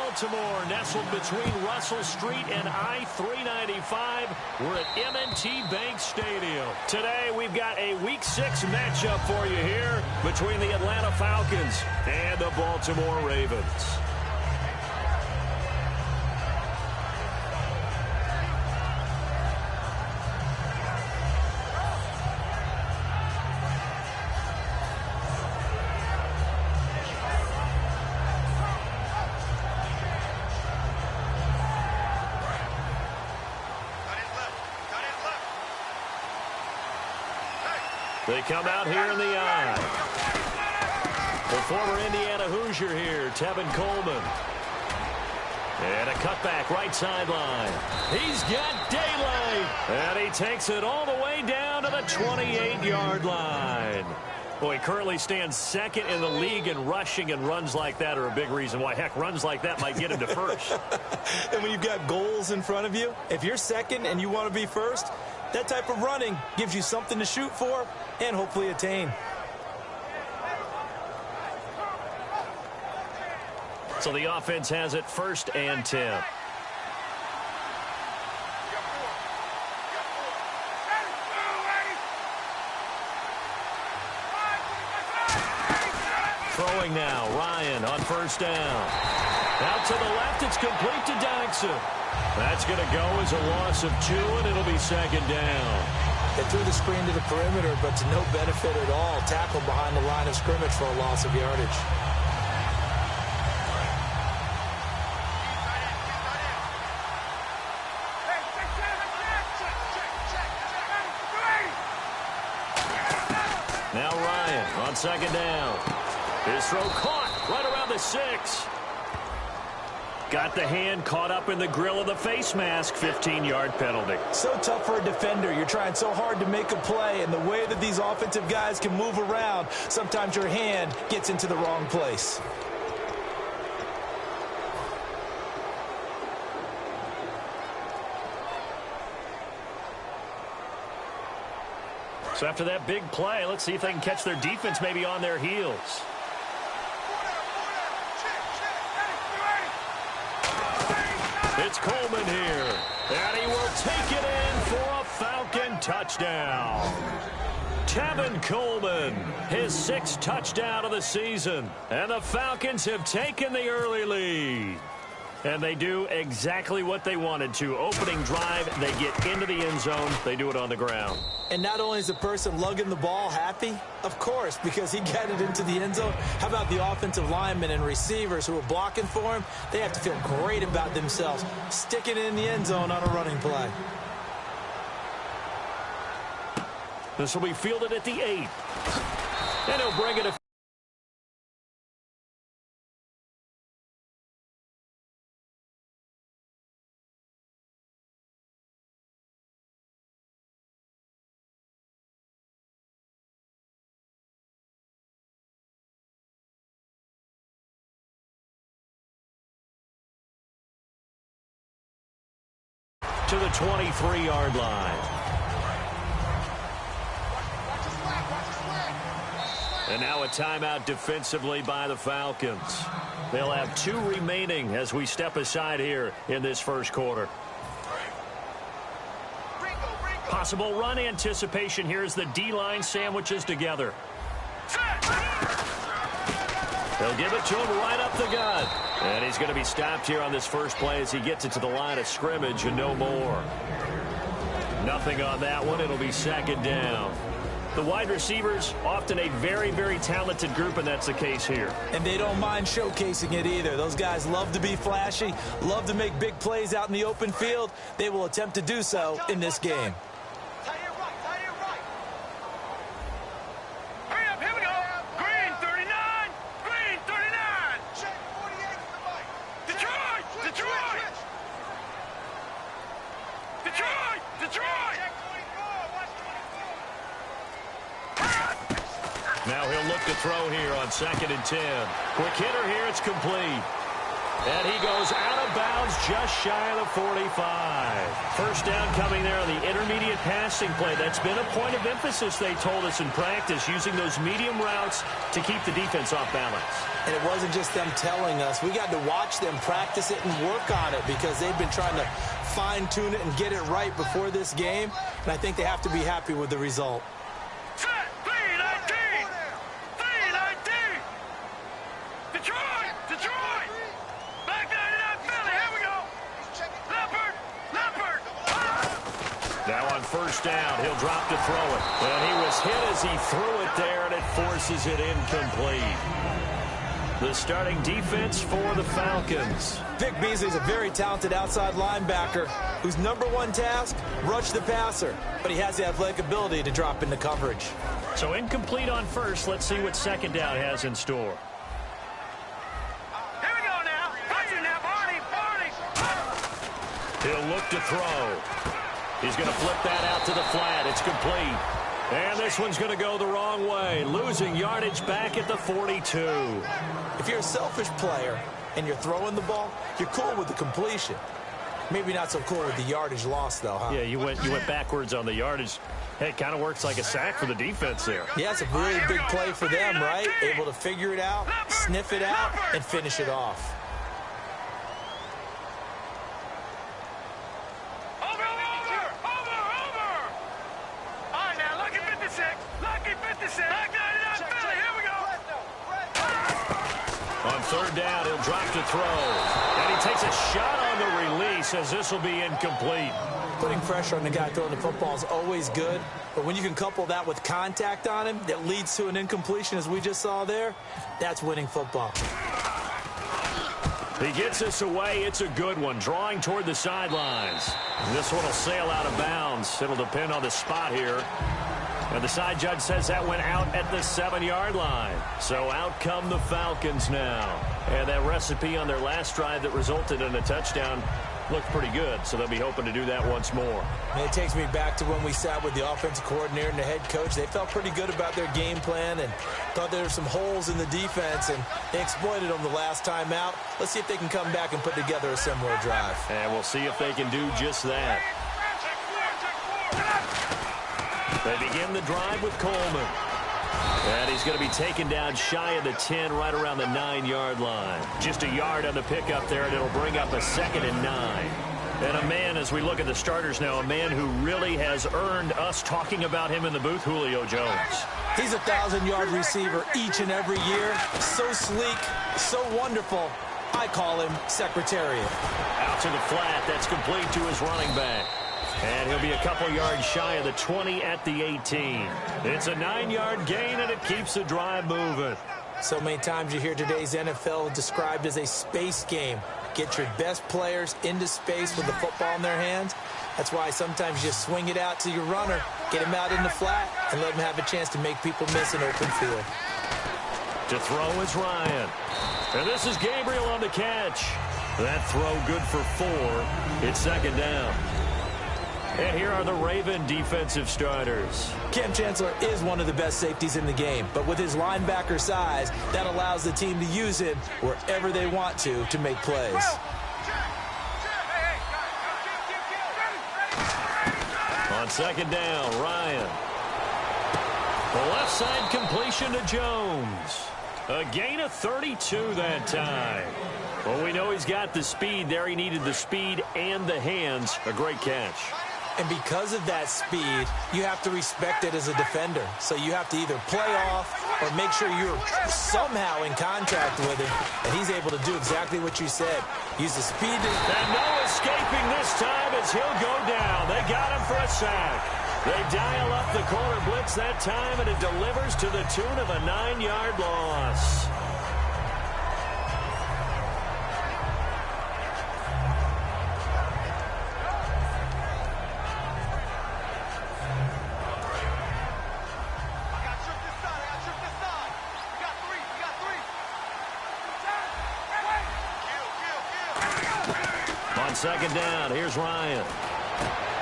Baltimore, nestled between Russell Street and I-395. We're at M&T Bank Stadium. Today, we've got a Week 6 matchup for you here between the Atlanta Falcons and the Baltimore Ravens. They come out here in the eye. The former Indiana Hoosier here, Tevin Coleman. And a cutback right sideline. He's got daylight. And he takes it all the way down to the 28-yard line. Boy, he currently stands second in the league in rushing, and runs like that are a big reason why. Heck, runs like that might get him to first. And when you've got goals in front of you, if you're second and you want to be first, that type of running gives you something to shoot for and hopefully attain. So the offense has it 1st and 10. Throwing now, Ryan on 1st down. Out to the left, it's complete to Daxon. That's going to go as a loss of 2, and it'll be 2nd down. They threw the screen to the perimeter, but to no benefit at all. Tackled behind the line of scrimmage for a loss of yardage. Now Ryan on 2nd down. His throw caught right around the 6. Got the hand caught up in the grill of the face mask. 15-yard penalty. So tough for a defender. You're trying so hard to make a play, and the way that these offensive guys can move around, sometimes your hand gets into the wrong place. So after that big play, let's see if they can catch their defense maybe on their heels. It's Coleman here, and he will take it in for a Falcon touchdown. Tevin Coleman, his 6th touchdown of the season, and the Falcons have taken the early lead. And they do exactly what they wanted to. Opening drive, they get into the end zone. They do it on the ground. And not only is the person lugging the ball happy, of course, because he got it into the end zone. How about the offensive linemen and receivers who are blocking for him? They have to feel great about themselves, sticking it in the end zone on a running play. This will be fielded at the 8. And he'll bring it to the 23-yard line. And now a timeout defensively by the Falcons. They'll have 2 remaining as we step aside here in this first quarter. Possible run anticipation here as the D-line sandwiches together. They'll give it to him right up the gut. And he's going to be stopped here on this first play as he gets it to the line of scrimmage and no more. Nothing on that one. It'll be 2nd down. The wide receivers, often a very, very talented group, and that's the case here. And they don't mind showcasing it either. Those guys love to be flashy, love to make big plays out in the open field. They will attempt to do so in this game. Now he'll look to throw here on 2nd and 10. Quick hitter here, it's complete. And he goes out of bounds just shy of the 45. First down coming there on the intermediate passing play. That's been a point of emphasis, they told us in practice, using those medium routes to keep the defense off balance. And it wasn't just them telling us. We got to watch them practice it and work on it because they've been trying to fine-tune it and get it right before this game. And I think they have to be happy with the result. Now on first down, he'll drop to throw it. And he was hit as he threw it there, and it forces it incomplete. The starting defense for the Falcons. Vic Beasley's a very talented outside linebacker whose #1 task, rush the passer. But he has the athletic ability to drop into coverage. So incomplete on first. Let's see what second down has in store. Here we go now. Watch it now, Barney. He'll look to throw. He's going to flip that out to the flat. It's complete. And this one's going to go the wrong way, losing yardage back at the 42. If you're a selfish player and you're throwing the ball, you're cool with the completion. Maybe not so cool with the yardage loss, though, huh? Yeah, you went backwards on the yardage. Hey, it kind of works like a sack for the defense there. Yeah, it's a really big play for them, right? Able to figure it out, sniff it out, and finish it off. On third down, he'll drop to throw. And he takes a shot on the release as this will be incomplete. Putting pressure on the guy throwing the football is always good, but when you can couple that with contact on him that leads to an incompletion, as we just saw there, that's winning football. He gets this away. It's a good one, drawing toward the sidelines. This one will sail out of bounds. It'll depend on the spot here. And the side judge says that went out at the 7-yard line. So out come the Falcons now. And that recipe on their last drive that resulted in a touchdown looked pretty good. So they'll be hoping to do that once more. And it takes me back to when we sat with the offensive coordinator and the head coach. They felt pretty good about their game plan and thought there were some holes in the defense, and they exploited them the last time out. Let's see if they can come back and put together a similar drive. And we'll see if they can do just that. They begin the drive with Coleman. And he's going to be taken down shy of the 10, right around the 9-yard line. Just a yard on the pickup there, and it'll bring up a 2nd and 9. And a man, as we look at the starters now, a man who really has earned us talking about him in the booth, Julio Jones. He's a 1,000-yard receiver each and every year. So sleek, so wonderful. I call him Secretariat. Out to the flat. That's complete to his running back. And he'll be a couple yards shy of the 20 at the 18. It's a 9-yard gain, and it keeps the drive moving. So many times you hear today's NFL described as a space game. Get your best players into space with the football in their hands. That's why sometimes you swing it out to your runner, get him out in the flat, and let him have a chance to make people miss an open field. To throw is Ryan. And this is Gabriel on the catch. That throw good for 4. It's 2nd down. And here are the Raven defensive starters. Cam Chancellor is one of the best safeties in the game, but with his linebacker size, that allows the team to use him wherever they want to make plays. On 2nd down, Ryan. The left side completion to Jones. A gain of 32 that time. Well, we know he's got the speed there. He needed the speed and the hands. A great catch. And because of that speed, you have to respect it as a defender. So you have to either play off or make sure you're somehow in contact with him. And he's able to do exactly what you said. Use the speed. And no escaping this time as he'll go down. They got him for a sack. They dial up the corner blitz that time, and it delivers to the tune of a 9-yard loss. On 2nd down, here's Ryan.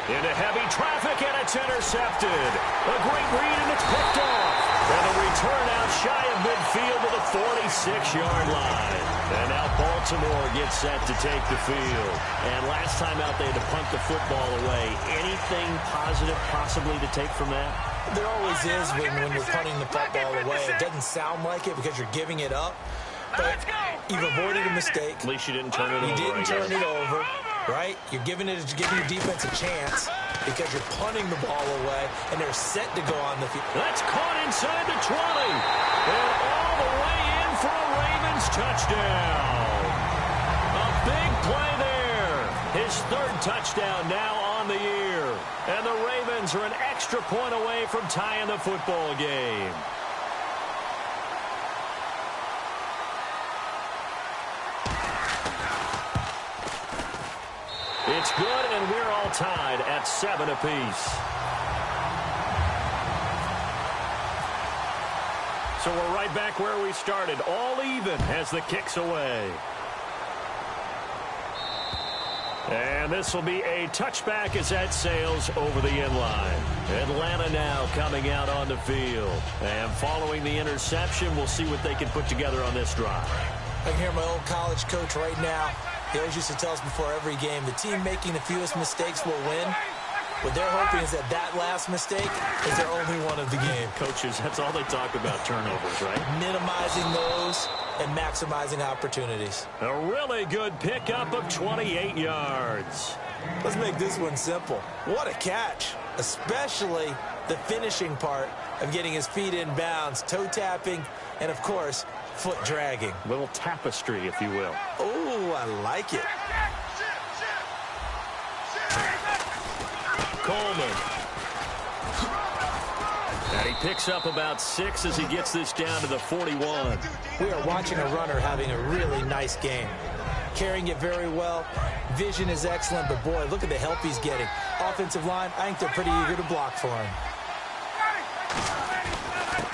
Into heavy traffic, and it's intercepted. A great read, and it's picked off. And a return out shy of midfield to the 46-yard line. And now ball Baltimore gets set to take the field. And last time out, they had to punt the football away. Anything positive possibly to take from that? There always is when you're punting the football away. It doesn't sound like it because you're giving it up. But you've avoided a mistake. At least you didn't turn it over. You didn't turn it over, right? You're giving your defense a chance because you're punting the ball away, and they're set to go on the field. That's caught inside the 20. And all the way in for a Ravens touchdown. A big play there. His third touchdown now on the year. And the Ravens are an extra point away from tying the football game. It's good, and we're all tied at 7 apiece. So we're right back where we started, all even as the kick's away. And this will be a touchback as that sails over the end line. Atlanta now coming out on the field. And following the interception, we'll see what they can put together on this drive. I can hear my old college coach right now. He always used to tell us before every game, the team making the fewest mistakes will win. What they're hoping is that last mistake is their only one of the game. Coaches, that's all they talk about, turnovers, right? Minimizing those and maximizing opportunities. A really good pickup of 28 yards. Let's make this one simple. What a catch, especially the finishing part of getting his feet in bounds, toe tapping, and, of course, foot dragging. Little tapestry, if you will. Oh, I like it. Coleman. And he picks up about 6 as he gets this down to the 41. We are watching a runner having a really nice game. Carrying it very well. Vision is excellent, but boy, look at the help he's getting. Offensive line, I think they're pretty eager to block for him.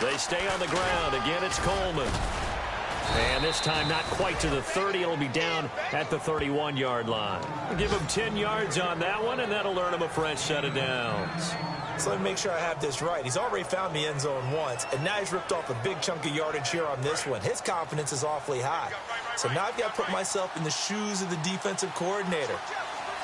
They stay on the ground. Again, it's Coleman. And this time not quite to the 30. It'll be down at the 31-yard line. Give him 10 yards on that one, and that'll earn him a fresh set of downs. So let me make sure I have this right. He's already found the end zone once, and now he's ripped off a big chunk of yardage here on this one. His confidence is awfully high. So now I've got to put myself in the shoes of the defensive coordinator.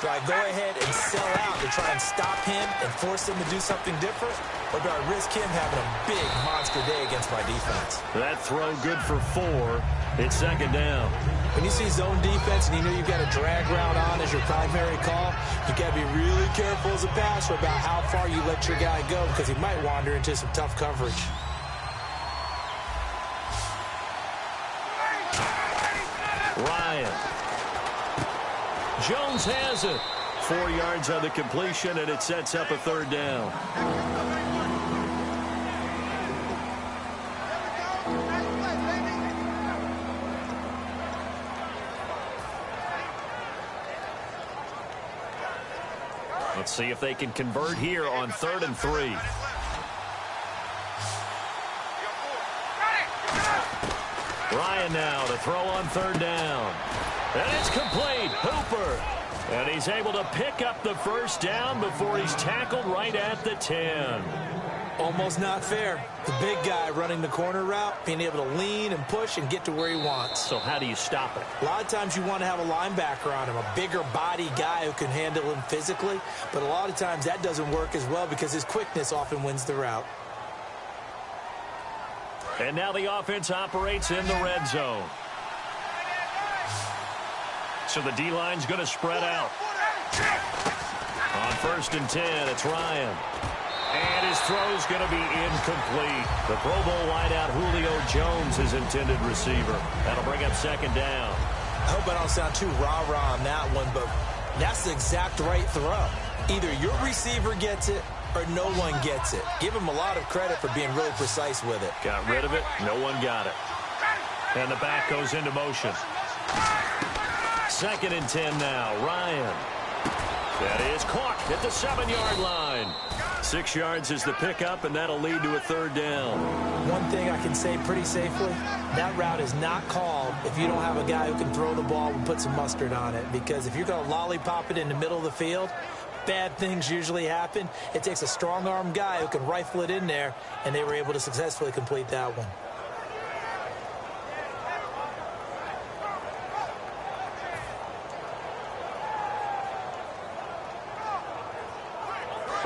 Do I go ahead and sell out to try and stop him and force him to do something different? Or do I risk him having a big monster day against my defense? That throw good for 4. It's second down. When you see zone defense and you know you've got a drag route on as your primary call, you got to be really careful as a passer about how far you let your guy go because he might wander into some tough coverage. Ryan. Jones has it. 4 yards on the completion, and it sets up a third down. Let's see if they can convert here on 3rd and 3. Ryan now to throw on 3rd down. And it's complete. Hooper. And he's able to pick up the first down before he's tackled right at the 10. Almost not fair. The big guy running the corner route, being able to lean and push and get to where he wants. So how do you stop it? A lot of times you want to have a linebacker on him, a bigger body guy who can handle him physically. But a lot of times that doesn't work as well because his quickness often wins the route. And now the offense operates in the red zone. So the D-line's going to spread out. On 1st and 10, it's Ryan. And his throw's going to be incomplete. The Pro Bowl wideout Julio Jones, his intended receiver. That'll bring up 2nd down. I hope I don't sound too rah-rah on that one, but that's the exact right throw. Either your receiver gets it or no one gets it. Give him a lot of credit for being really precise with it. Got rid of it. No one got it. And the back goes into motion. 2nd and 10 now. Ryan. That is caught at the 7-yard line. 6 yards is the pickup, and that'll lead to a 3rd down. One thing I can say pretty safely, that route is not called if you don't have a guy who can throw the ball and put some mustard on it. Because if you're going to lollipop it in the middle of the field, bad things usually happen. It takes a strong-arm guy who can rifle it in there, and they were able to successfully complete that one.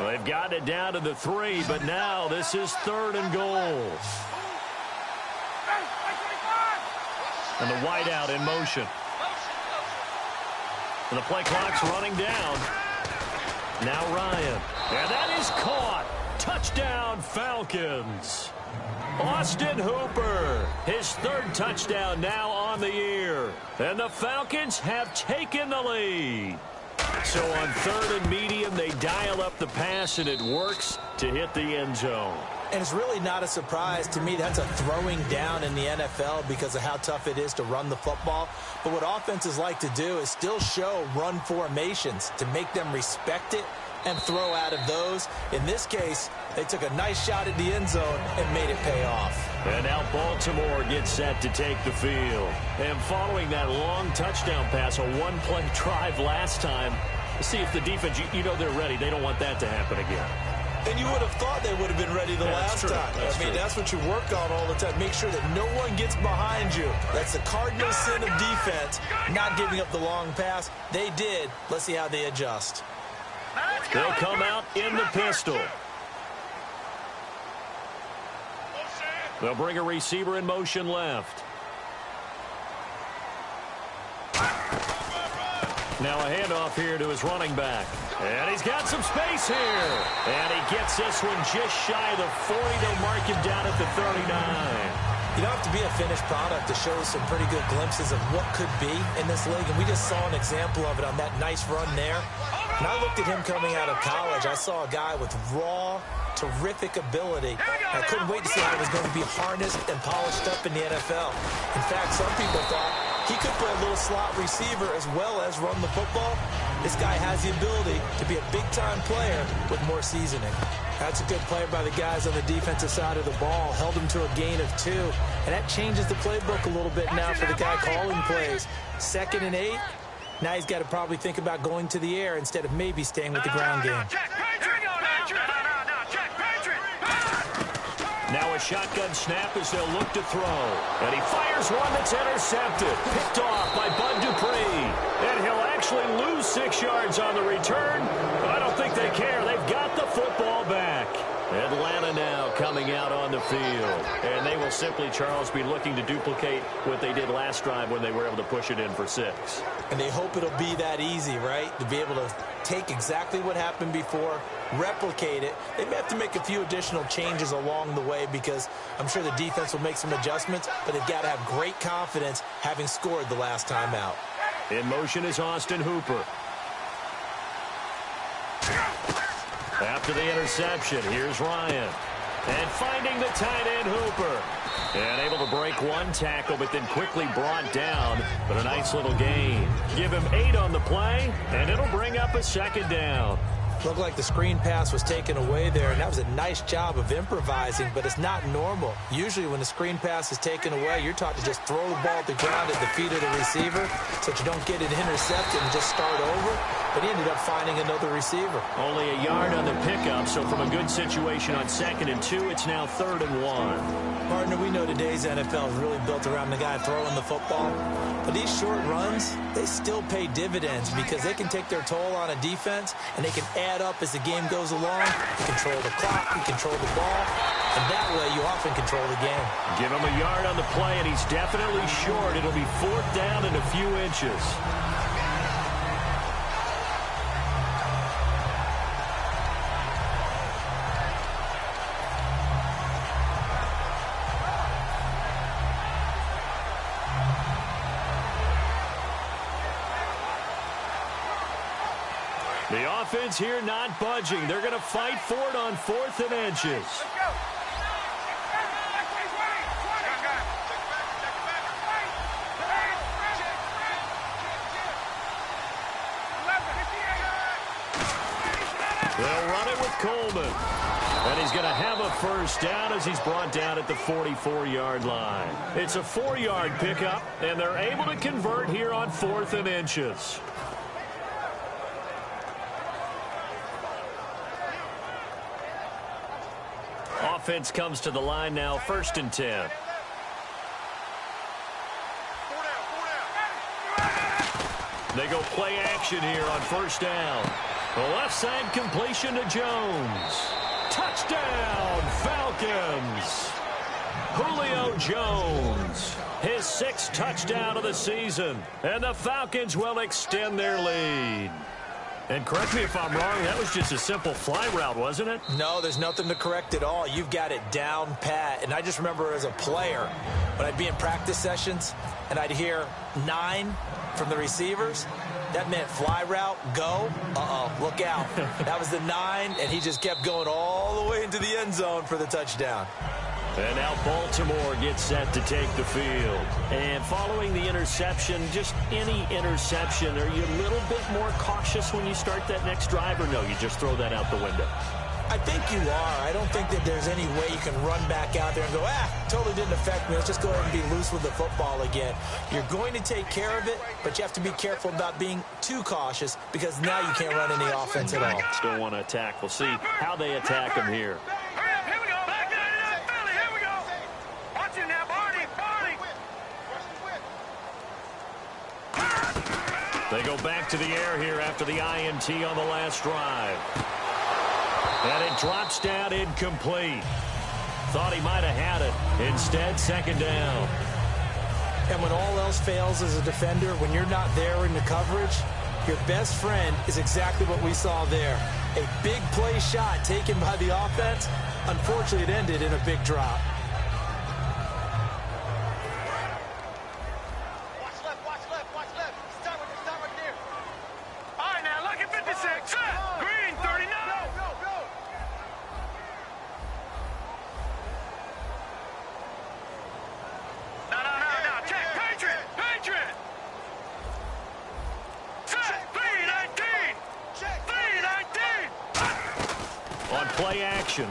Well, they've gotten it down to the 3, but now this is 3rd and goal. And the wideout in motion. And the play clock's running down. Now Ryan. And that is caught. Touchdown, Falcons. Austin Hooper, his 3rd touchdown now on the year. And the Falcons have taken the lead. So on 3rd and medium, they dial up the pass, and it works to hit the end zone. And it's really not a surprise to me. That's a throwing down in the NFL because of how tough it is to run the football. But what offenses like to do is still show run formations to make them respect it and throw out of those. In this case, they took a nice shot at the end zone and made it pay off. And now Baltimore gets set to take the field. And following that long touchdown pass, a one-play drive last time, see if the defense, you know they're ready. They don't want that to happen again. And you would have thought they would have been ready the last time. That's what you work on all the time. Make sure that no one gets behind you. That's the cardinal sin of defense, not giving up the long pass. They did. Let's see how they adjust. They'll come out in the pistol. They'll bring a receiver in motion left. Now a handoff here to his running back. And he's got some space here. And he gets this one just shy of the 40. They'll mark him down at the 39. You don't have to be a finished product to show some pretty good glimpses of what could be in this league. And we just saw an example of it on that nice run there. When I looked at him coming out of college, I saw a guy with raw, terrific ability. I couldn't wait to see how he was going to be harnessed and polished up in the NFL. In fact, some people thought he could play a little slot receiver as well as run the football. This guy has the ability to be a big-time player with more seasoning. That's a good play by the guys on the defensive side of the ball. Held him to a gain of 2. And that changes the playbook a little bit now for the guy calling plays. 2nd and 8. Now he's got to probably think about going to the air instead of maybe staying with the ground game. Now a shotgun snap as they'll look to throw. And he fires one that's intercepted. Picked off by Bud Dupree. And he'll actually lose 6 yards on the return. I don't think they care. They've got the football back. Atlanta now coming out on the field. And they will simply, Charles, be looking to duplicate what they did last drive when they were able to push it in for 6. And they hope it'll be that easy, right? To be able to take exactly what happened before, replicate it. They may have to make a few additional changes along the way because I'm sure the defense will make some adjustments, but they've got to have great confidence having scored the last time out. In motion is Austin Hooper. After the interception, here's Ryan. And finding the tight end, Hooper. And able to break one tackle, but then quickly brought down. But a nice little gain. Give him 8 on the play, and it'll bring up a 2nd down. Looked like the screen pass was taken away there, and that was a nice job of improvising, but it's not normal. Usually when the screen pass is taken away, you're taught to just throw the ball at the ground at the feet of the receiver so that you don't get it intercepted and just start over. But he ended up finding another receiver. Only a yard on the pickup, so from a good situation on 2nd and 2, it's now 3rd and 1. Partner, we know today's NFL is really built around the guy throwing the football. But these short runs, they still pay dividends because they can take their toll on a defense and they can add up as the game goes along. You control the clock, you control the ball, and that way you often control the game. Give him a yard on the play, and he's definitely short. It'll be 4th down and a few inches. The offense here not budging. They're going to fight for it on 4th and inches. They'll run it with Coleman. And he's going to have a 1st down as he's brought down at the 44-yard line. It's a 4-yard pickup, and they're able to convert here on 4th and inches. Offense comes to the line now, 1st and 10. They go play action here on 1st down. The left side completion to Jones. Touchdown, Falcons. Julio Jones, his 6th touchdown of the season. And the Falcons will extend their lead. And correct me if I'm wrong, that was just a simple fly route, wasn't it? No, there's nothing to correct at all. You've got it down pat. And I just remember as a player, when I'd be in practice sessions and I'd hear 9 from the receivers, that meant fly route, go, look out. That was the 9, and he just kept going all the way into the end zone for the touchdown. And now Baltimore gets set to take the field. And following the interception, just any interception, are you a little bit more cautious when you start that next drive, or no, you just throw that out the window? I think you are. I don't think that there's any way you can run back out there and go, totally didn't affect me. Let's just go ahead and be loose with the football again. You're going to take care of it, but you have to be careful about being too cautious because now you can't run any offense at all. Still want to attack. We'll see how they attack them here. They go back to the air here after the INT on the last drive. And it drops down incomplete. Thought he might have had it. Instead, 2nd down. And when all else fails as a defender, when you're not there in the coverage, your best friend is exactly what we saw there. A big play shot taken by the offense. Unfortunately, it ended in a big drop.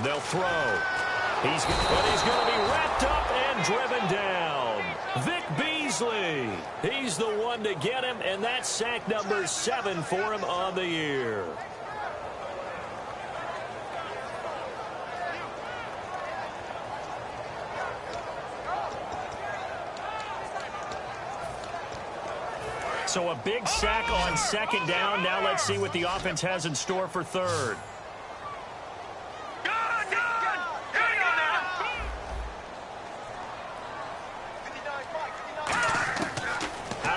They'll throw. He's going to be wrapped up and driven down. Vic Beasley. He's the one to get him, and that's sack number 7 for him on the year. So a big sack on 2nd down. Now let's see what the offense has in store for 3rd.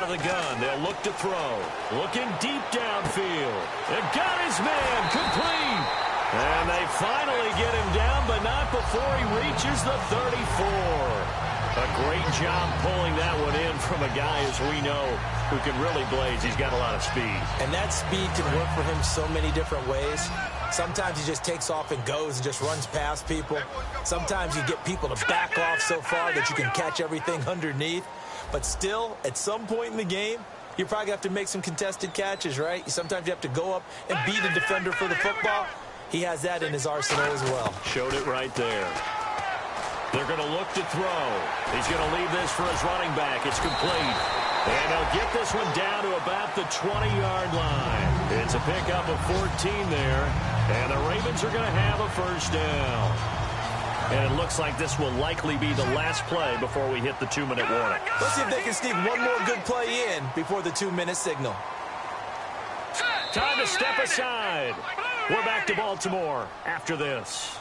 The gun. They'll look to throw. Looking deep downfield. And got his man complete. And they finally get him down, but not before he reaches the 34. A great job pulling that one in from a guy, as we know, who can really blaze. He's got a lot of speed. And that speed can work for him so many different ways. Sometimes he just takes off and goes and just runs past people. Sometimes you get people to back off so far that you can catch everything underneath. But still, at some point in the game, you're probably going to have to make some contested catches, right? Sometimes you have to go up and beat a defender for the football. He has that in his arsenal as well. Showed it right there. They're going to look to throw. He's going to leave this for his running back. It's complete. And they'll get this one down to about the 20-yard line. It's a pickup of 14 there. And the Ravens are going to have a 1st down. And it looks like this will likely be the last play before we hit the 2-minute warning. Let's see if they can sneak one more good play in before the 2-minute signal. Time to step aside. We're back to Baltimore after this.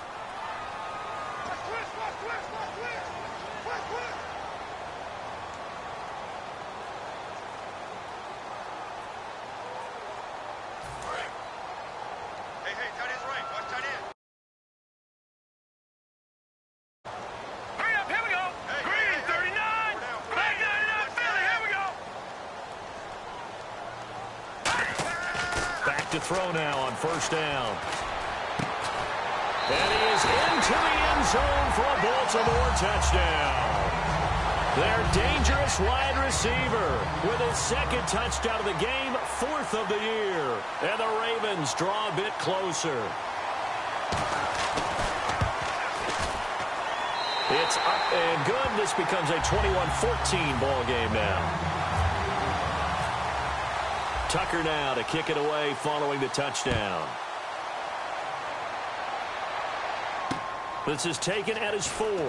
To throw now on 1st down. And he is into the end zone for a Baltimore touchdown. Their dangerous wide receiver with his 2nd touchdown of the game, 4th of the year. And the Ravens draw a bit closer. It's up and good. This becomes a 21-14 ball game now. Tucker now to kick it away following the touchdown. This is taken at his 4. And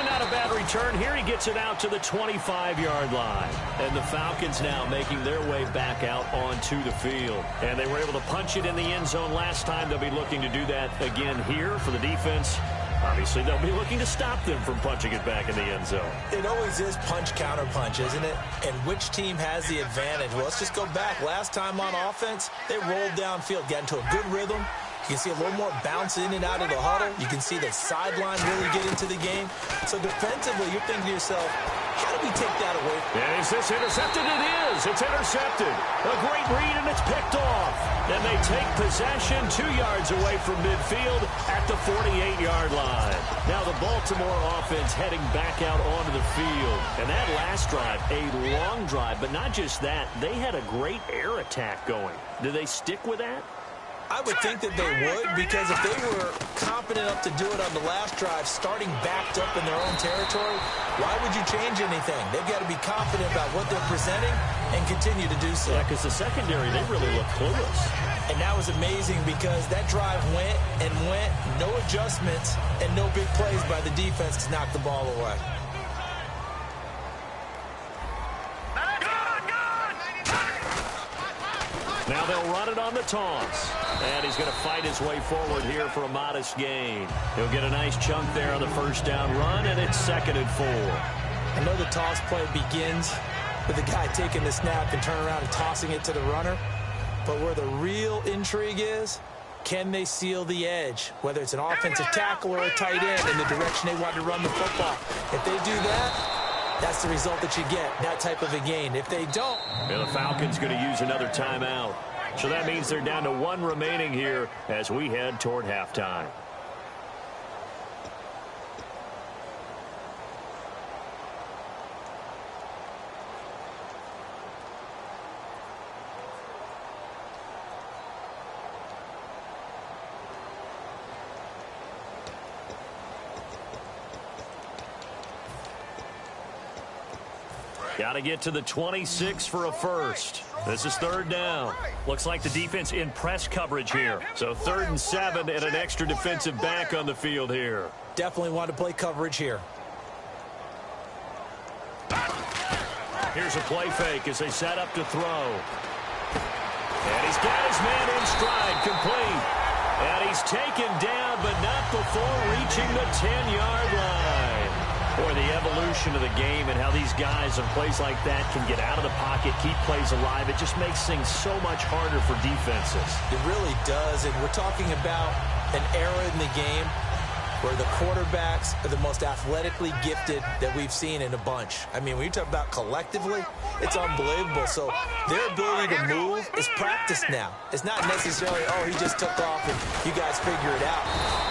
not a bad return here. He gets it out to the 25-yard line. And the Falcons now making their way back out onto the field. And they were able to punch it in the end zone last time. They'll be looking to do that again here for the defense. Obviously, they'll be looking to stop them from punching it back in the end zone. It always is punch-counter-punch, isn't it? And which team has the advantage? Well, let's just go back. Last time on offense, they rolled downfield, got into a good rhythm. You can see a little more bounce in and out of the huddle. You can see the sideline really get into the game. So defensively, you're thinking to yourself, how do we take that away? And is this intercepted? It is. It's intercepted. A great read, and it's picked off. And they take possession 2 yards away from midfield at the 48-yard line. Now the Baltimore offense heading back out onto the field. And that last drive, a long drive, but not just that. They had a great air attack going. Do they stick with that? I would think that they would, because if they were confident enough to do it on the last drive, starting backed up in their own territory, why would you change anything? They've got to be confident about what they're presenting and continue to do so. Yeah, because the secondary, they really look clueless. And that was amazing because that drive went and went, no adjustments, and no big plays by the defense to knock the ball away. Now they'll run it on the toss. And he's going to fight his way forward here for a modest gain. He'll get a nice chunk there on the first down run, and it's 2nd and 4. I know the toss play begins with the guy taking the snap and turning around and tossing it to the runner. But where the real intrigue is, can they seal the edge? Whether it's an offensive tackle or a tight end in the direction they want to run the football. If they do that, that's the result that you get, that type of a gain. If they don't... And the Falcons going to use another timeout. So that means they're down to 1 remaining here as we head toward halftime. Got to get to the 26 for a first. This is 3rd down. Looks like the defense in press coverage here. So 3rd and 7 and an extra defensive back on the field here. Definitely want to play coverage here. Here's a play fake as they set up to throw. And he's got his man in stride, complete. And he's taken down, but not before reaching the 10-yard line. Boy, the evolution of the game and how these guys in plays like that can get out of the pocket, keep plays alive, it just makes things so much harder for defenses. It really does, and we're talking about an era in the game where the quarterbacks are the most athletically gifted that we've seen in a bunch. I mean, when you talk about collectively, it's unbelievable. So their ability to move is practiced now. It's not necessarily, oh, he just took off and you guys figure it out.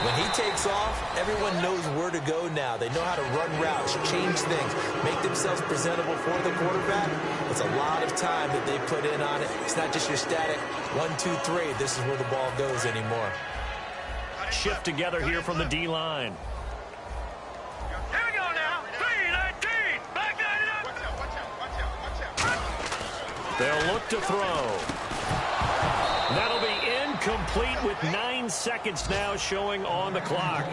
When he takes off, everyone knows where to go now. They know how to run routes, change things, make themselves presentable for the quarterback. It's a lot of time that they put in on it. It's not just your static 1, 2, 3. This is where the ball goes anymore. Shift together here from the D-line. Here we go now. 3-19. Back that up. They'll look to throw. That'll be incomplete with 9 seconds now showing on the clock.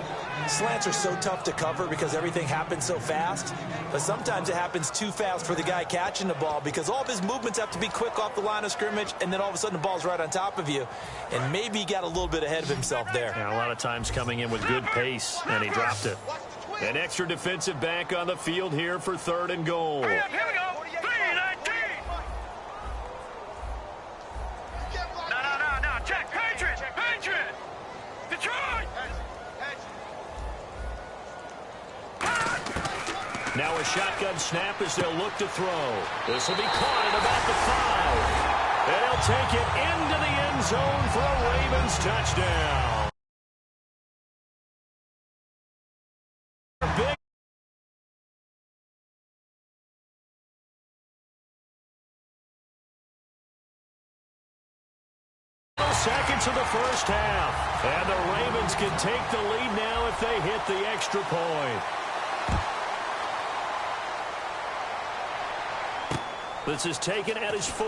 Slants are so tough to cover because everything happens so fast. But sometimes it happens too fast for the guy catching the ball because all of his movements have to be quick off the line of scrimmage, and then all of a sudden the ball's right on top of you. And maybe he got a little bit ahead of himself there. And a lot of times coming in with good pace, and he dropped it. An extra defensive back on the field here for 3rd and goal. Here we go. 3-19. No. Check. Patriots. Detroit. Now a shotgun snap as they'll look to throw. This will be caught at about the 5. And he'll take it into the end zone for a Ravens touchdown. Big seconds of the first half. And the Ravens can take the lead now if they hit the extra point. This is taken at his 4.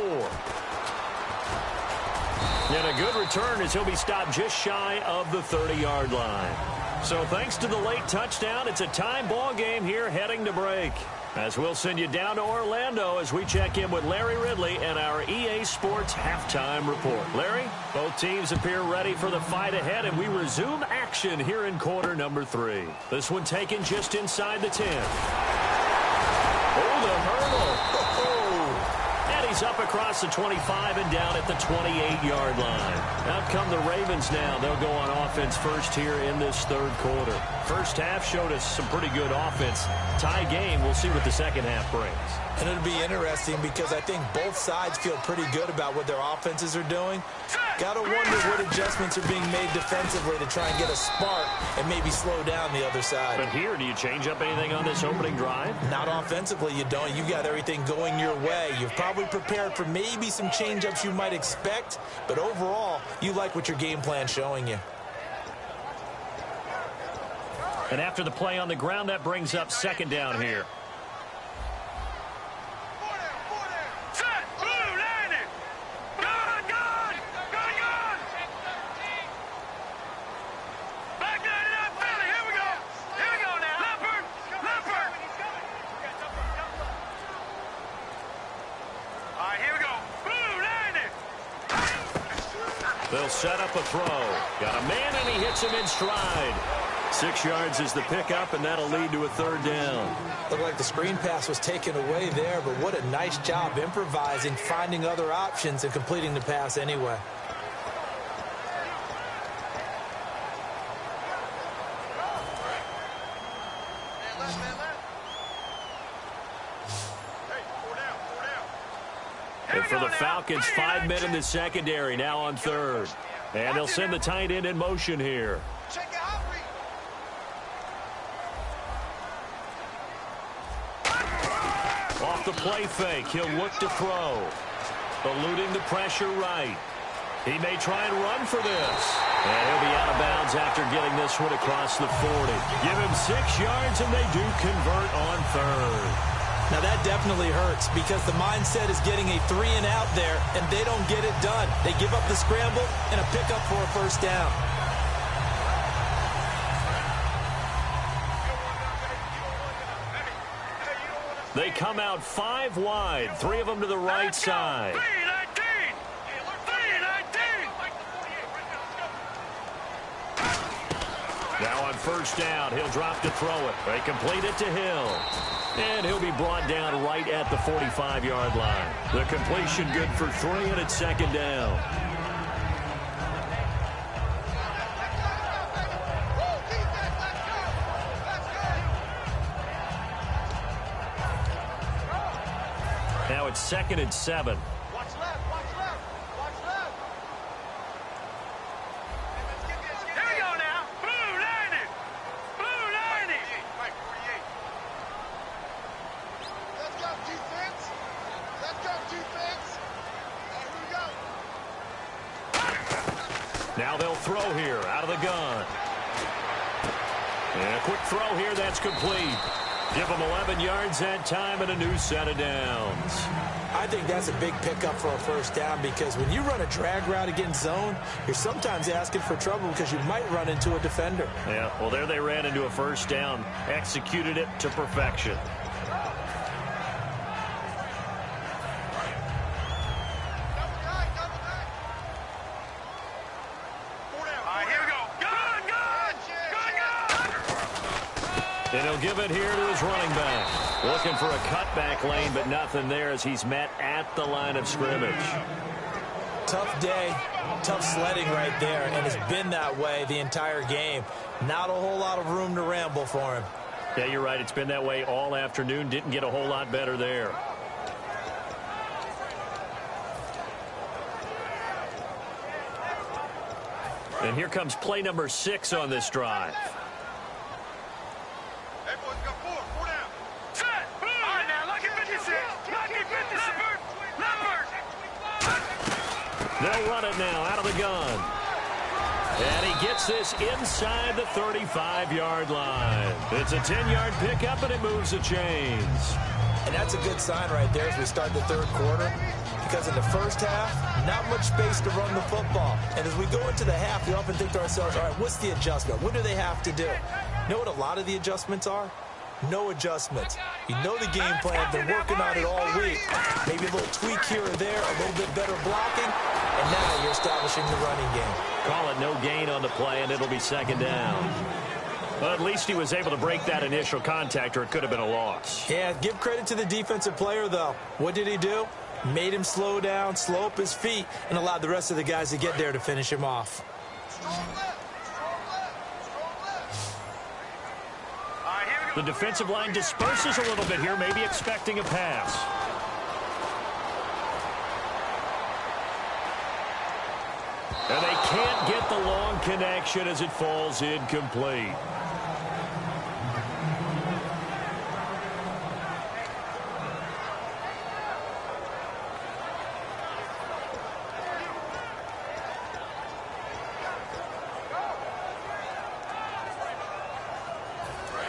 And a good return as he'll be stopped just shy of the 30-yard line. So thanks to the late touchdown, it's a tie ball game here heading to break. As we'll send you down to Orlando as we check in with Larry Ridley and our EA Sports halftime report. Larry, both teams appear ready for the fight ahead, and we resume action here in quarter number 3. This one taken just inside the 10. Oh, the hurdle. And he's up across the 25 and down at the 28-yard line. Out come the Ravens now. They'll go on offense first here in this third quarter. First half showed us some pretty good offense. Tie game. We'll see what the second half brings. And it'll be interesting because I think both sides feel pretty good about what their offenses are doing. Got to wonder what adjustments are being made defensively to try and get a spark and maybe slow down the other side. But here, do you change up anything on this opening drive? Not offensively, you don't. You got everything going your way. You've probably prepared for maybe some change-ups you might expect, but overall, you like what your game plan's showing you. And after the play on the ground, that brings up second down here. They'll set up a throw. Got a man, and he hits him in stride. 6 yards is the pickup, and that'll lead to a third down. Looked like the screen pass was taken away there, but what a nice job improvising, finding other options, and completing the pass anyway. And for the Falcons, 5 men in the secondary, now on third. And they'll send the tight end in motion here. Off the play fake, he'll look to throw. Eluding the pressure right. He may try and run for this. And he'll be out of bounds after getting this one across the 40. Give him 6 yards, and they do convert on third. Now that definitely hurts because the mindset is getting a 3 and out there, and they don't get it done. They give up the scramble and a pickup for a first down. They come out 5 wide, 3 of them to the right side. Now on first down, he'll drop to throw it. They complete it to Hill. And he'll be brought down right at the 45-yard line. The completion good for 3, and it's second down. Now it's 2nd and 7. Now they'll throw here out of the gun. And a quick throw here, that's complete. Give them 11 yards that time and a new set of downs. I think that's a big pickup for a first down because when you run a drag route against zone, you're sometimes asking for trouble because you might run into a defender. Yeah, well, there they ran into a first down, executed it to perfection. And he'll give it here to his running back. Looking for a cutback lane, but nothing there as he's met at the line of scrimmage. Tough day, tough sledding right there, and it's been that way the entire game. Not a whole lot of room to ramble for him. Yeah, you're right. It's been that way all afternoon. Didn't get a whole lot better there. And here comes play number 6 on this drive. They'll run it now out of the gun. And he gets this inside the 35-yard line. It's a 10-yard pickup, and it moves the chains. And that's a good sign right there as we start the third quarter because in the first half, not much space to run the football. And as we go into the half, we often think to ourselves, all right, what's the adjustment? What do they have to do? You know what a lot of the adjustments are? No adjustments. You know the game plan. Been working on it all week. Maybe a little tweak here or there, a little bit better blocking, and now you're establishing the running game. Call it no gain on the play, and it'll be second down. Well, at least he was able to break that initial contact, or it could have been a loss. Yeah, give credit to the defensive player, though. What did he do? Made him slow down, slow up his feet, and allowed the rest of the guys to get there to finish him off. The defensive line disperses a little bit here, maybe expecting a pass. And they can't get the long connection as it falls incomplete.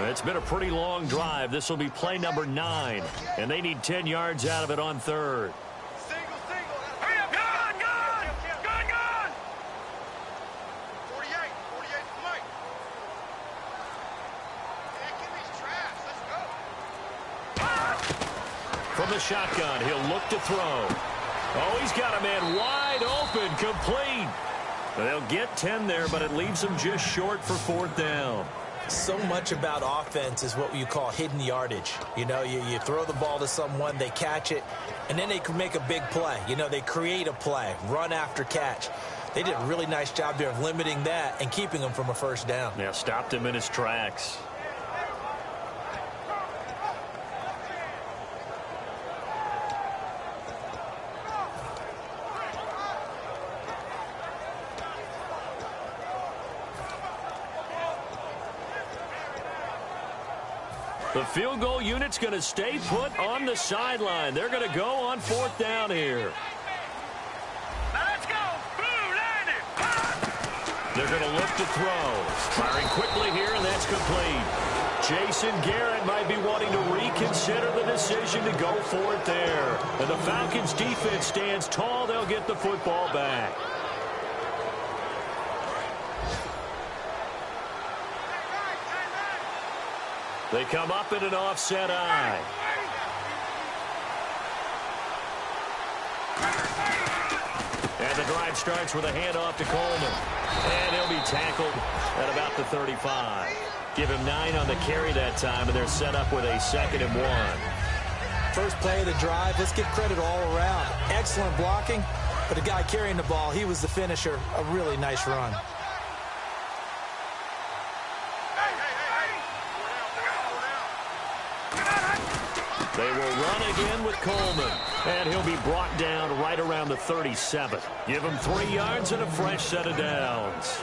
It's been a pretty long drive. This will be play number 9, and they need 10 yards out of it on third. Single. Hurry up, gun! 48 Mike. Man, get these traps. Let's go. From the shotgun, he'll look to throw. Oh, he's got a man wide open, complete. They'll get 10 there, but it leaves them just short for fourth down. So much about offense is what you call hidden yardage. You know, you throw the ball to someone, they catch it, and then they can make a big play. You know, they create a play, run after catch. They did a really nice job there of limiting that and keeping him from a first down. Yeah, stopped him in his tracks. The field goal unit's going to stay put on the sideline. They're going to go on fourth down here. Now let's go. Blue, land it. They're going to look to throw. Firing quickly here, and that's complete. Jason Garrett might be wanting to reconsider the decision to go for it there. And the Falcons defense stands tall. They'll get the football back. They come up in an offset eye. And the drive starts with a handoff to Coleman. And he'll be tackled at about the 35. Give him 9 on the carry that time, and they're set up with a 2nd and 1. First play of the drive, let's give credit all around. Excellent blocking, but the guy carrying the ball, he was the finisher. A really nice run. They will run again with Coleman. And he'll be brought down right around the 37. Give him 3 yards and a fresh set of downs.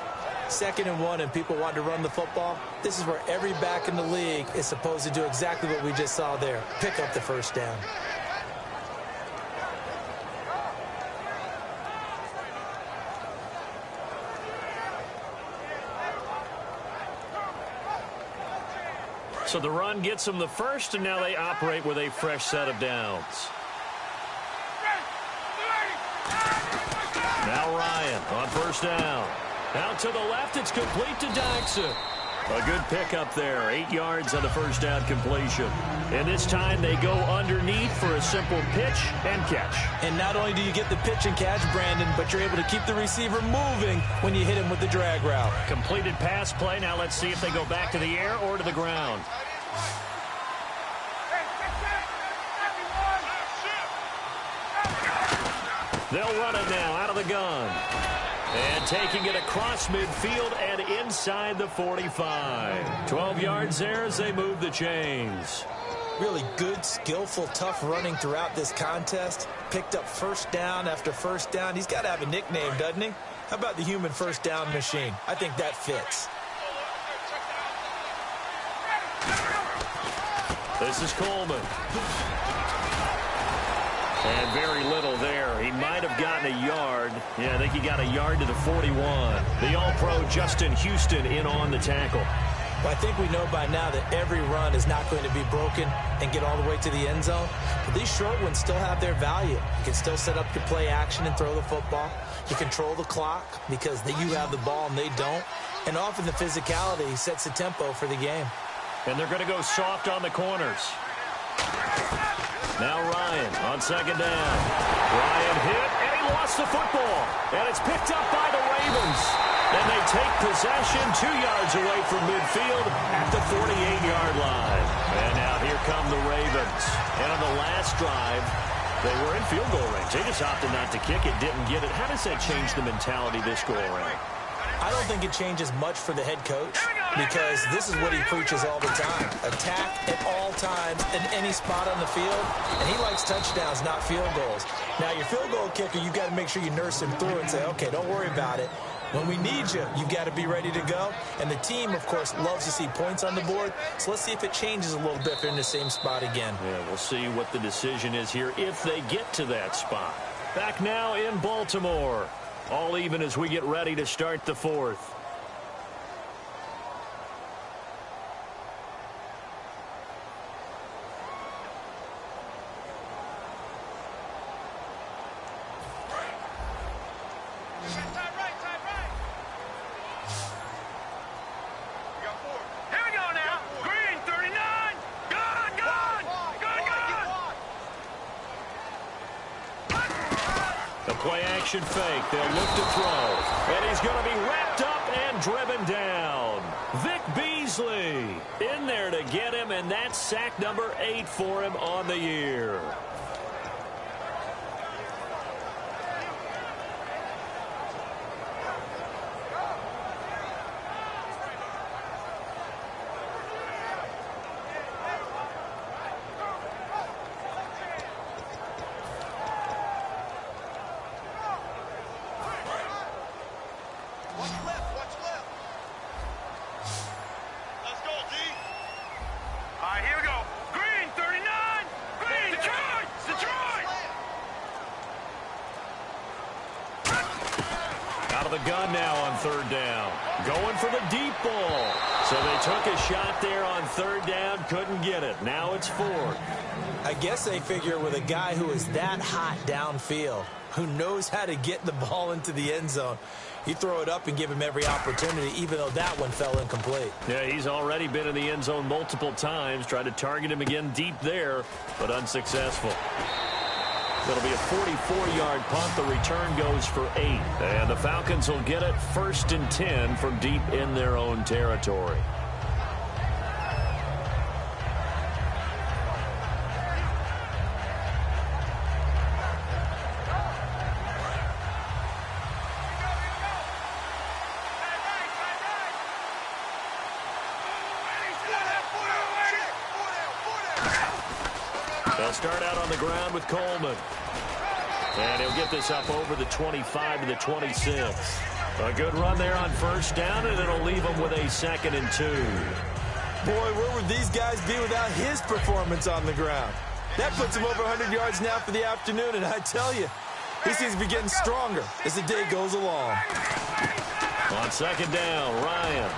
2nd and 1, and people want to run the football. This is where every back in the league is supposed to do exactly what we just saw there. Pick up the first down. So the run gets them the first, and now they operate with a fresh set of downs. Now Ryan on first down. Out to the left, it's complete to Dyson. A good pickup there, 8 yards on the first down completion. And this time they go underneath for a simple pitch and catch. And not only do you get the pitch and catch, Brandon, but you're able to keep the receiver moving when you hit him with the drag route. Completed pass play. Now let's see if they go back to the air or to the ground. They'll run it now out of the gun. And taking it across midfield and inside the 45. 12 yards there as they move the chains. Really good, skillful, tough running throughout this contest. Picked up first down after first down. He's got to have a nickname, doesn't he? How about the human first down machine? I think that fits. This is Coleman. And very little there. He might have gotten a yard. Yeah, I think he got a yard to the 41. The All-Pro Justin Houston in on the tackle. Well, I think we know by now that every run is not going to be broken and get all the way to the end zone. But these short ones still have their value. You can still set up your play action and throw the football. You control the clock because you have the ball and they don't. And often the physicality sets the tempo for the game. And they're going to go soft on the corners. Now Ryan on second down. Ryan hit, and he lost the football. And it's picked up by the Ravens. And they take possession 2 yards away from midfield at the 48-yard line. And now here come the Ravens. And on the last drive, they were in field goal range. They just opted not to kick it, didn't get it. How does that change the mentality this go around? I don't think it changes much for the head coach because this is what he preaches all the time. Attack at all times in any spot on the field, and he likes touchdowns, not field goals. Now, your field goal kicker, you've got to make sure you nurse him through and say, okay, don't worry about it. When we need you, you've got to be ready to go. And the team, of course, loves to see points on the board. So let's see if it changes a little bit if they're in the same spot again. Yeah, we'll see what the decision is here if they get to that spot. Back now in Baltimore. All even as we get ready to start the fourth. Play-action fake. They'll look to throw. And he's going to be wrapped up and driven down. Vic Beasley in there to get him, and that's sack number 8 for him on the year. The gun now on third down. Going for the deep ball. So they took a shot there on third down. Couldn't get it. Now it's fourth. I guess they figure with a guy who is that hot downfield, who knows how to get the ball into the end zone, you throw it up and give him every opportunity, even though that one fell incomplete. Yeah, he's already been in the end zone multiple times. Tried to target him again deep there, but unsuccessful. It'll be a 44-yard punt. The return goes for 8. And the Falcons will get it 1st and 10 from deep in their own territory. They'll start out on the ground with Coleman. And he'll get this up over the 25 to the 26. A good run there on first down, and it'll leave him with a 2nd and 2. Boy, where would these guys be without his performance on the ground? That puts him over 100 yards now for the afternoon, and I tell you, he seems to be getting stronger as the day goes along. On second down, Ryan.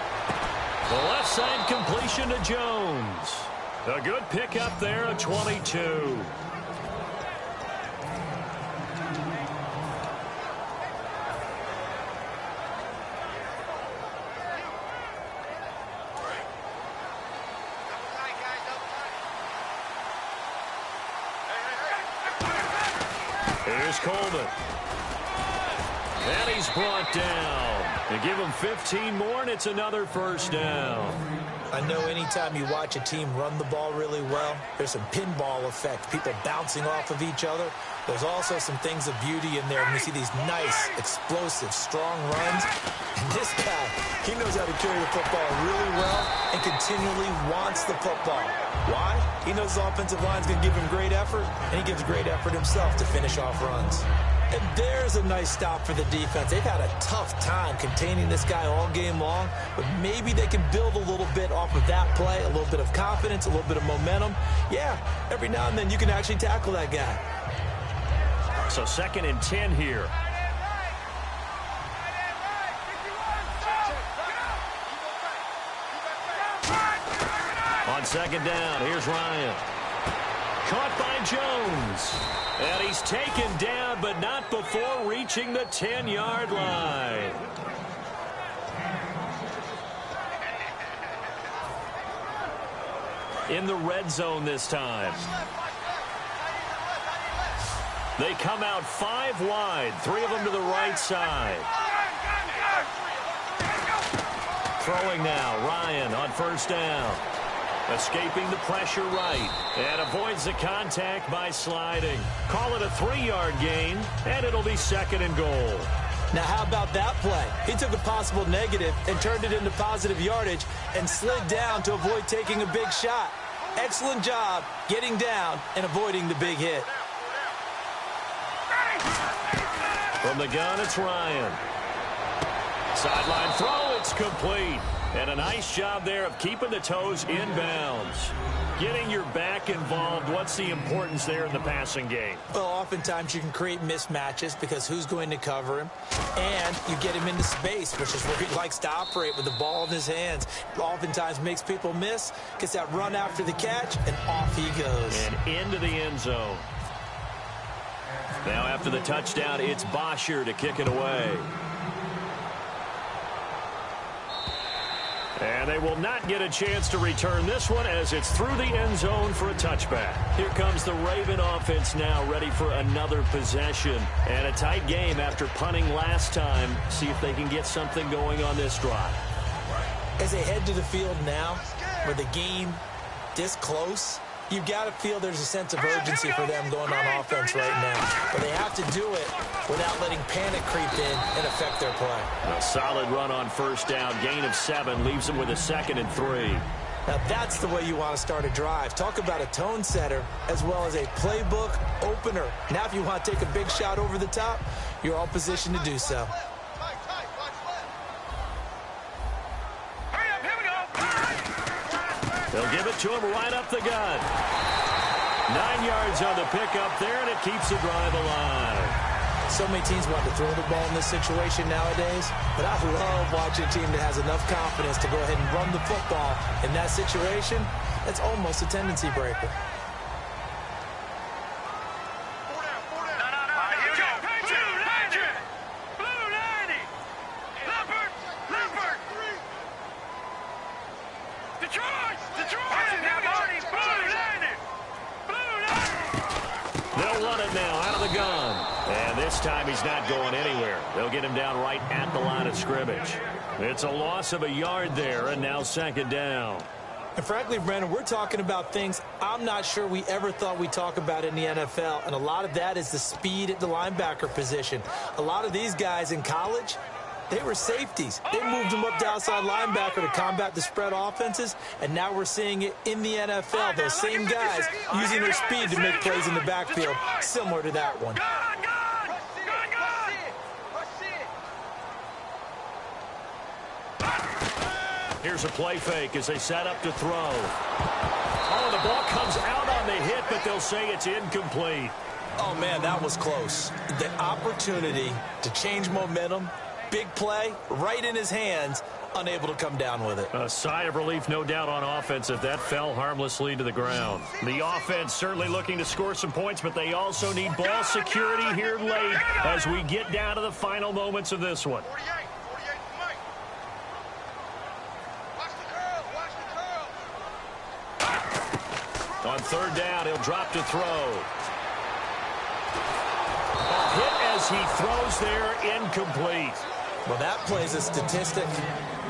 The left side completion to Jones. A good pickup there, a 22. Here's Coleman. And he's brought down. They give him 15 more, and it's another first down. I know anytime you watch a team run the ball really well, there's some pinball effect, people bouncing off of each other. There's also some things of beauty in there when you see these nice, explosive, strong runs. And this guy, he knows how to carry the football really well and continually wants the football. Why? He knows the offensive line's going to give him great effort, and he gives great effort himself to finish off runs. And there's a nice stop for the defense. They've had a tough time containing this guy all game long, but maybe they can build a little bit off of that play, a little bit of confidence, a little bit of momentum. Yeah, every now and then you can actually tackle that guy. So 2nd and 10 here. On second down, here's Ryan. Caught by Jones. And he's taken down, but not before reaching the 10-yard line. In the red zone this time. They come out 5 wide, 3 of them to the right side. Throwing now, Ryan on first down. Escaping the pressure right. And avoids the contact by sliding. Call it a 3-yard gain, and it'll be second and goal. Now, how about that play? He took a possible negative and turned it into positive yardage and slid down to avoid taking a big shot. Excellent job getting down and avoiding the big hit. From the gun, it's Ryan. Sideline throw, it's complete. And a nice job there of keeping the toes inbounds. Getting your back involved, what's the importance there in the passing game? Well, oftentimes you can create mismatches because who's going to cover him? And you get him into space, which is where he likes to operate with the ball in his hands. Oftentimes makes people miss, gets that run after the catch, and off he goes. And into the end zone. Now after the touchdown, it's Bosher to kick it away. And they will not get a chance to return this one as it's through the end zone for a touchback. Here comes the Raven offense now, ready for another possession. And a tight game after punting last time. See if they can get something going on this drive. As they head to the field now, with the game this close, you've got to feel there's a sense of urgency for them going on offense right now. But they have to do it without letting panic creep in and affect their play. A solid run on first down. Gain of 7 leaves them with a 2nd and 3. Now that's the way you want to start a drive. Talk about a tone setter as well as a playbook opener. Now if you want to take a big shot over the top, you're all positioned to do so. They'll give it to him right up the gut. 9 yards on the pickup there, and it keeps the drive alive. So many teams want to throw the ball in this situation nowadays, but I love watching a team that has enough confidence to go ahead and run the football. In that situation, that's almost a tendency breaker. They'll run it now out of the gun. And this time he's not going anywhere. They'll get him down right at the line of scrimmage. It's a loss of a yard there, and now second down. And frankly, Brandon, we're talking about things I'm not sure we ever thought we'd talk about in the NFL. And a lot of that is the speed at the linebacker position. A lot of these guys in college, they were safeties. They moved them up to outside linebacker to combat the spread offenses, and now we're seeing it in the NFL. Those same guys using their speed to make plays in the backfield, similar to that one. Here's a play fake as they set up to throw. Oh, the ball comes out on the hit, but they'll say it's incomplete. Oh, man, that was close. The opportunity to change momentum, big play, right in his hands, unable to come down with it. A sigh of relief, no doubt, on offense if that fell harmlessly to the ground. The offense certainly looking to score some points, but they also need ball security here late as we get down to the final moments of this one. On third down, he'll drop to throw. A hit as he throws there, incomplete. Well, that plays a statistic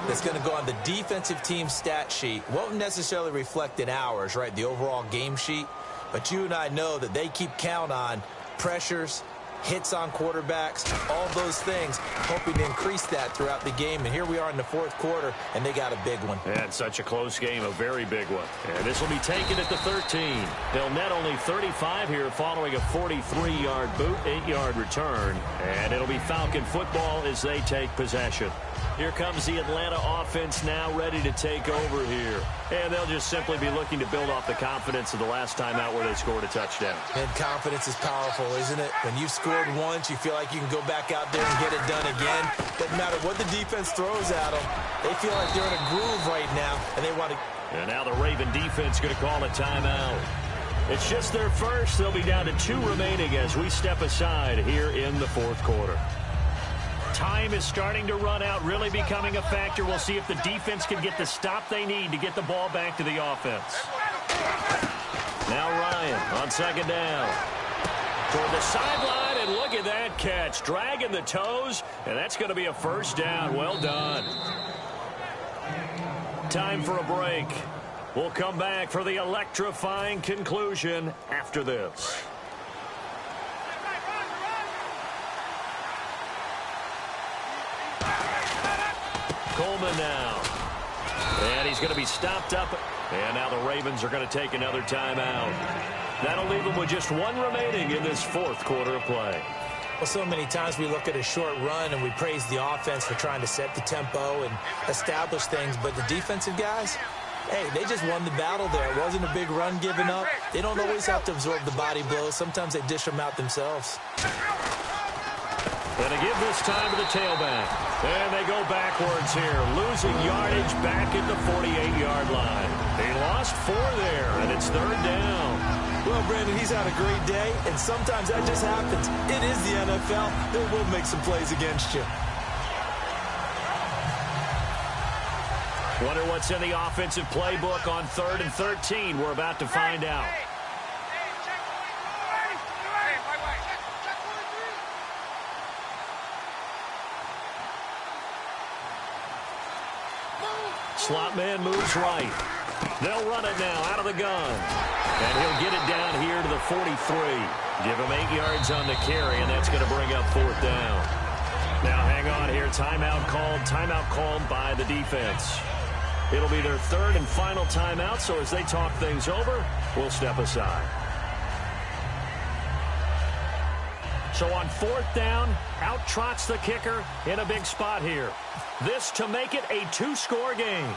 that's going to go on the defensive team stat sheet. Won't necessarily reflect in ours, right, the overall game sheet. But you and I know that they keep count on pressures, hits on quarterbacks, all those things, hoping to increase that throughout the game. And here we are in the fourth quarter, and they got a big one. And such a close game, a very big one. And this will be taken at the 13. They'll net only 35 here following a 43-yard boot, 8-yard return. And it'll be Falcon football as they take possession. Here comes the Atlanta offense now ready to take over here. And they'll just simply be looking to build off the confidence of the last time out where they scored a touchdown. And confidence is powerful, isn't it? When you've scored once, you feel like you can go back out there and get it done again. Doesn't matter what the defense throws at them. They feel like they're in a groove right now, and they want to And now the Raven defense going to call a timeout. It's just their first. They'll be down to 2 remaining as we step aside here in the fourth quarter. Time is starting to run out, really becoming a factor. We'll see if the defense can get the stop they need to get the ball back to the offense. Now Ryan on second down. Toward the sideline, and look at that catch. Dragging the toes, and that's going to be a first down. Well done. Time for a break. We'll come back for the electrifying conclusion after this. Coleman now. And he's going to be stopped up. And now the Ravens are going to take another timeout. That'll leave them with just 1 remaining in this fourth quarter of play. Well, so many times we look at a short run and we praise the offense for trying to set the tempo and establish things. But the defensive guys, hey, they just won the battle there. It wasn't a big run given up. They don't always have to absorb the body blows. Sometimes they dish them out themselves. And to give this time to the tailback. And they go backwards here, losing yardage back at the 48-yard line. He lost 4 there, and it's third down. Well, Brandon, he's had a great day, and sometimes that just happens. It is the NFL. They will make some plays against you. Wonder what's in the offensive playbook on 3rd and 13. We're about to find out. Slot man moves right. They'll run it now out of the gun. And he'll get it down here to the 43. Give him 8 yards on the carry, and that's going to bring up 4th down. Now hang on here. Timeout called by the defense. It'll be their 3rd and final timeout, so as they talk things over, we'll step aside. So on 4th down, out trots the kicker in a big spot here. This to make it a 2-score game.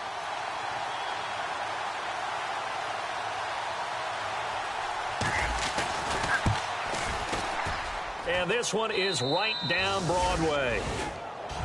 And this one is right down Broadway.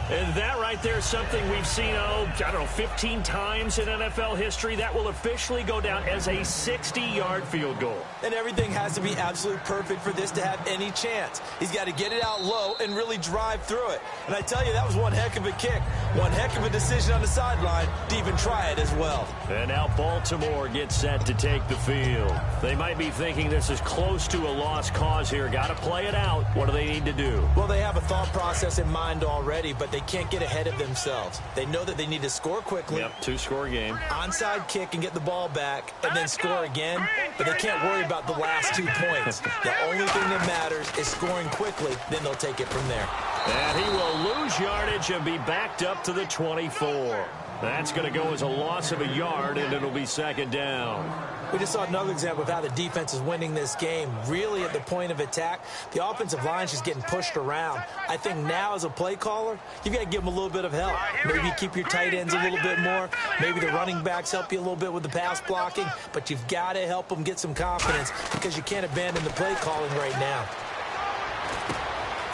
And that right there is something we've seen, 15 times in NFL history. That will officially go down as a 60-yard field goal. And everything has to be absolutely perfect for this to have any chance. He's got to get it out low and really drive through it. And I tell you, that was one heck of a kick. One heck of a decision on the sideline to even try it as well. And now Baltimore gets set to take the field. They might be thinking this is close to a lost cause here. Got to play it out. What do they need to do? Well, they have a thought process in mind already, but they can't get ahead of themselves. They know that they need to score quickly. Yep, 2-score game. Onside kick and get the ball back and then score again, but they can't worry about the last 2 points. The only thing that matters is scoring quickly, then they'll take it from there. And he will lose yardage and be backed up to the 24. That's going to go as a loss of a yard, and it'll be 2nd down. We just saw another example of how the defense is winning this game. Really at the point of attack, the offensive line is just getting pushed around. I think now as a play caller, you've got to give them a little bit of help. Maybe you keep your tight ends a little bit more. Maybe the running backs help you a little bit with the pass blocking. But you've got to help them get some confidence because you can't abandon the play calling right now.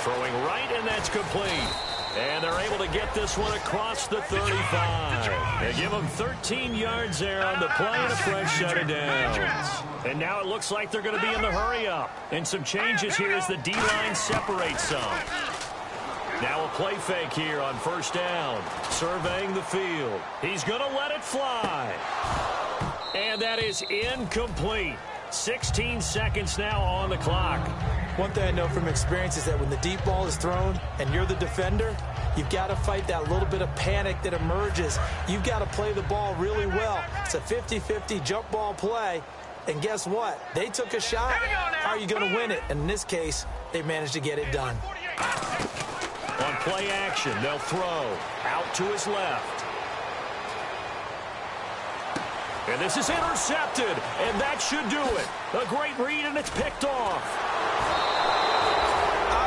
Throwing right, and that's complete. And they're able to get this one across the 35. They give them 13 yards there on the play and a fresh set of downs. And now it looks like they're going to be in the hurry-up. And some changes here as the D-line separates some. Now a play fake here on 1st down. Surveying the field. He's going to let it fly. And that is incomplete. 16 seconds now on the clock. One thing I know from experience is that when the deep ball is thrown and you're the defender, you've got to fight that little bit of panic that emerges. You've got to play the ball really well. It's a 50-50 jump ball play. And guess what? They took a shot. How are you going to win it? And in this case, they managed to get it done. On play action, they'll throw out to his left. And this is intercepted, and that should do it. A great read, and it's picked off.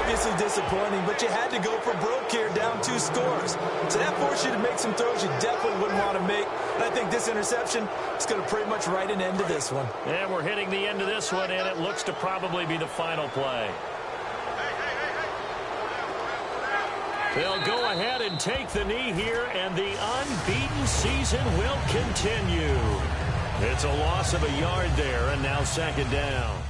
Obviously disappointing, but you had to go for broke here, down 2 scores. So that forced you to make some throws you definitely wouldn't want to make. And I think this interception is going to pretty much write an end to this one. And we're hitting the end of this one, and it looks to probably be the final play. They'll go ahead and take the knee here, and the unbeaten season will continue. It's a loss of a yard there, and now second down.